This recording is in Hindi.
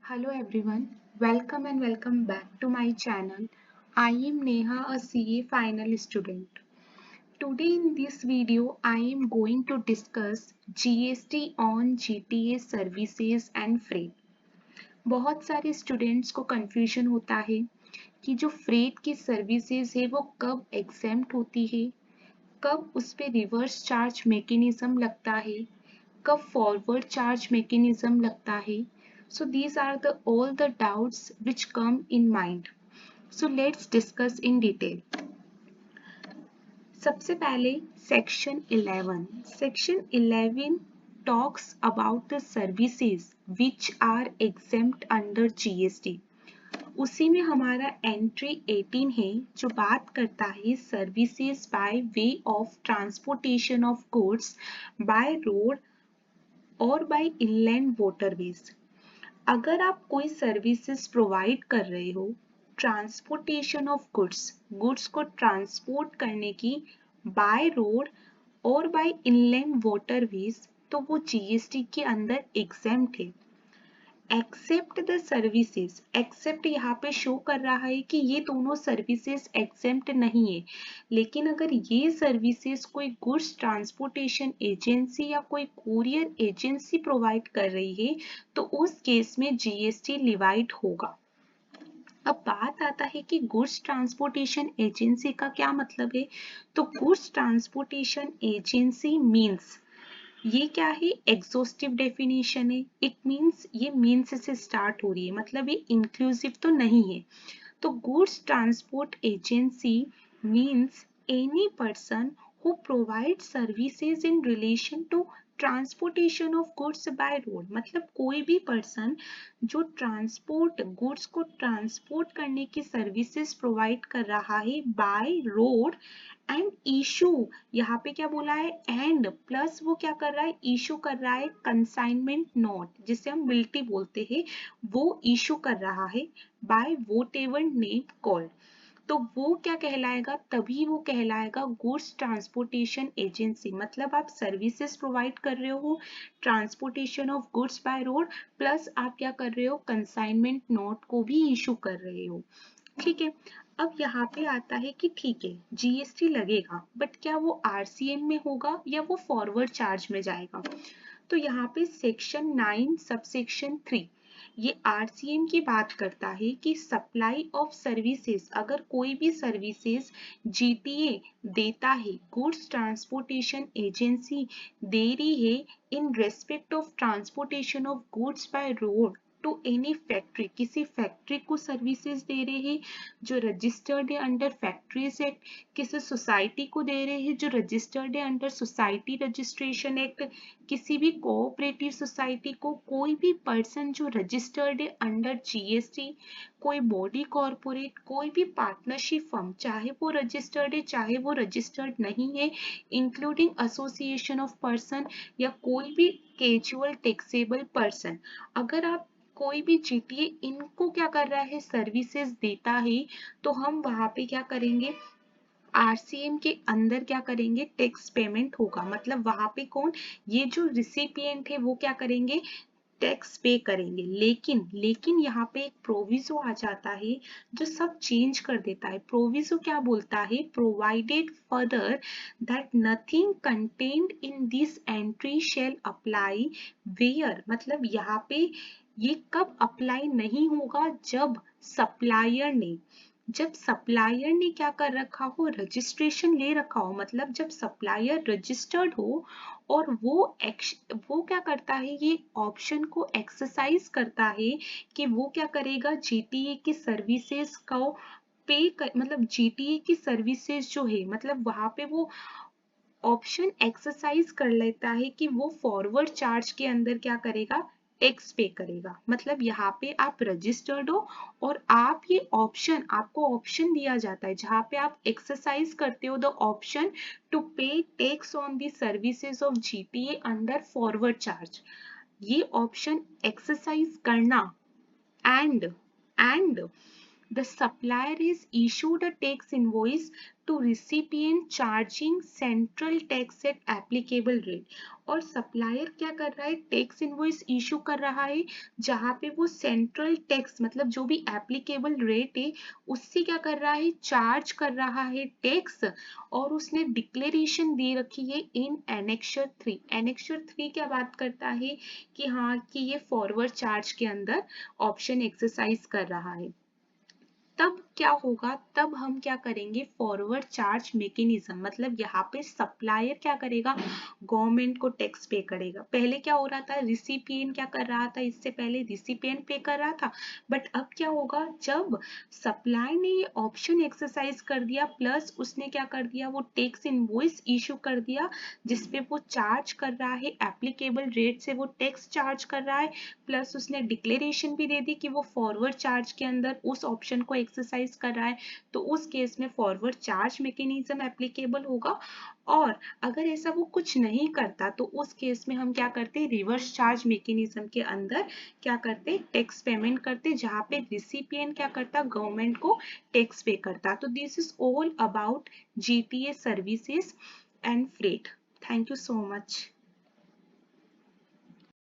Hello everyone, welcome and welcome back to my channel. I am Neha, a CA final student. Today in this video, I am going to discuss GST on GTA services and freight. बहुत सारे स्टूडेंट्स को कंफ्यूजन होता है कि जो फ्रेट की सर्विसेज है वो कब एग्जेम्प्ट होती है, कब उस पे रिवर्स चार्ज मैकेनिज्म लगता है, कब फॉरवर्ड चार्ज मैकेनिज्म लगता है. So these are the all the doubts which come in mind. So let's discuss in detail. सबसे पहले section 11 talks about the services which are exempt under GST. उसी में हमारा एंट्री 18 है जो बात करता है services by way of transportation of goods by road और बाय इनलैंड वाटरवेज. अगर आप कोई सर्विसेज प्रोवाइड कर रहे हो ट्रांसपोर्टेशन ऑफ गुड्स को ट्रांसपोर्ट करने की बाय रोड और बाय इनलैंड वाटरवेज तो वो जीएसटी के अंदर एग्जेम्प्ट है. एक्सेप्ट द सर्विसेज, एक्सेप्ट यहाँ पे शो कर रहा है कि ये दोनों सर्विसेज एग्जेम्प्ट नहीं है, लेकिन अगर ये सर्विसेज कोई गुड्स ट्रांसपोर्टेशन एजेंसी या कोई कुरियर एजेंसी प्रोवाइड कर रही है तो उस केस में जीएसटी लिवाइड होगा. अब बात आता है कि गुड्स ट्रांसपोर्टेशन एजेंसी का क्या मतलब है. तो गुड्स ट्रांसपोर्टेशन एजेंसी मीन्स, ये क्या है, एग्जॉस्टिव डेफिनेशन है. इट मीन्स, ये मीन्स से स्टार्ट हो रही है, मतलब ये इंक्लूसिव तो नहीं है. तो goods transport agency means any person who provide services in relation to transportation of goods by road. मतलब कोई भी पर्सन जो ट्रांसपोर्ट गुड्स को ट्रांसपोर्ट करने की सर्विसेज प्रोवाइड कर रहा है बाय रोड एंड इशू, यहाँ पे क्या बोला है, एंड प्लस वो क्या कर रहा है, इशू कर रहा है कंसाइनमेंट नोट जिसे हम बिल्टी बोलते हैं, वो इशू कर रहा है by whatever name called. तो वो क्या कहलाएगा, तभी वो कहलाएगा गुड्स ट्रांसपोर्टेशन एजेंसी. मतलब आप सर्विसेज प्रोवाइड कर रहे हो transportation of goods by road plus आप क्या कर रहे हो, कंसाइनमेंट नोट को भी इशू कर रहे हो. ठीक है. अब यहाँ पे आता है कि ठीक है जीएसटी लगेगा बट क्या वो आरसीएम में होगा या वो फॉरवर्ड चार्ज में जाएगा. तो यहाँ पे सेक्शन 9 सबसेक्शन 3 ये आरसीएम की बात करता है कि सप्लाई ऑफ सर्विसेज, अगर कोई भी सर्विसेज जीटीए देता है, गुड्स ट्रांसपोर्टेशन एजेंसी दे रही है in respect of transportation of goods by road to any factory, किसी फैक्ट्री को सर्विसेज दे रहे हैं जो रजिस्टर्ड है अंडर फैक्ट्रीज एक्ट, किसी सोसाइटी को दे रहे हैं जो रजिस्टर्ड है अंडर सोसाइटी रजिस्ट्रेशन एक्ट, किसी भी कोऑपरेटिव सोसाइटी को, कोई भी पर्सन जो रजिस्टर्ड है अंडर जीएसटी, कोई बॉडी कॉर्पोरेट, कोई भी पार्टनरशिप फर्म, चाहे वो रजिस्टर्ड है चाहे वो रजिस्टर्ड नहीं है, इंक्लूडिंग एसोसिएशन ऑफ पर्सन या कोई भी कैजुअल टैक्सेबल पर्सन. अगर आप कोई भी जीटीए इनको क्या कर रहा है, सर्विसेज देता है, तो हम वहां पे क्या करेंगे, आरसीएम के अंदर क्या करेंगे, टैक्स पेमेंट होगा. मतलब वहां पे कौन, ये जो रिसिपिएंट है वो क्या करेंगे, टैक्स पे करेंगे. लेकिन लेकिन यहाँ पे एक प्रोविजो आ जाता है जो सब चेंज कर देता है. प्रोविजो क्या बोलता है, provided further that nothing contained in this entry shall apply where. मतलब यहाँ पे ये कब अप्लाई नहीं होगा, जब सप्लायर ने क्या कर रखा हो, रजिस्ट्रेशन ले रखा हो. मतलब जब सप्लायर रजिस्टर्ड हो और वो क्या करता है, ये ऑप्शन को एक्सरसाइज करता है कि वो क्या करेगा, जीटीए की सर्विसेज को मतलब जीटीए की सर्विसेज जो है, मतलब वहां पे वो ऑप्शन एक्सरसाइज कर लेता है कि वो फॉरवर्ड चार्ज के अंदर क्या करेगा, टैक्स पे करेगा. मतलब यहाँ पे आप रजिस्टर्ड हो और आप ये ऑप्शन, आपको ऑप्शन दिया जाता है जहाँ पे आप एक्सरसाइज करते हो द ऑप्शन टू पे tax on the services of GTA under forward charge. ये ऑप्शन एक्सरसाइज करना and The supplier is issued a tax invoice to recipient charging central tax at applicable rate. और सप्लायर क्या कर रहा है, टैक्स इनवॉइस इशू कर रहा है जहां पे वो सेंट्रल टैक्स मतलब जो भी एप्लीकेबल रेट है उससे क्या कर रहा है, चार्ज कर रहा है टैक्स। और उसने डिक्लेरेशन दे रखी है इन एनेक्सर 3। एनेक्सर 3 क्या बात करता है कि हाँ कि ये फॉरवर्ड चार्ज के अंदर ऑप्शन एक्सरसाइज कर रहा है। तब क्या होगा, तब हम क्या करेंगे, फॉरवर्ड चार्ज मैकेनिज्म मतलब यहाँ पे सप्लायर क्या करेगा, गवर्नमेंट को टैक्स पे करेगा। पहले क्या हो रहा था, रिसिपिएंट क्या कर रहा था, इससे पहले रिसिपिएंट पे कर रहा था। बट अब क्या होगा, जब सप्लायर ने ये ऑप्शन एक्सरसाइज कर दिया प्लस उसने क्या कर दिया, वो टैक्स इनवॉइस इशू कर दिया जिसपे वो चार्ज कर रहा है एप्लीकेबल रेट से, वो टैक्स चार्ज कर रहा है प्लस उसने डिक्लेरेशन भी दे दी कि वो फॉरवर्ड चार्ज के अंदर उस ऑप्शन को एक्सरसाइज कर रहा है, तो उस केस में फॉरवर्ड चार्ज मैकेनिज्म एप्लीकेबल होगा। और अगर ऐसा वो कुछ नहीं करता तो उस केस में हम क्या करते हैं, रिवर्स चार्ज मैकेनिज्म के अंदर क्या करते, टैक्स पेमेंट करते, जहां पे रिसिपिएंट क्या करता, गवर्नमेंट को टैक्स पे करता। तो this is all about GTA services and freight. Thank you so much.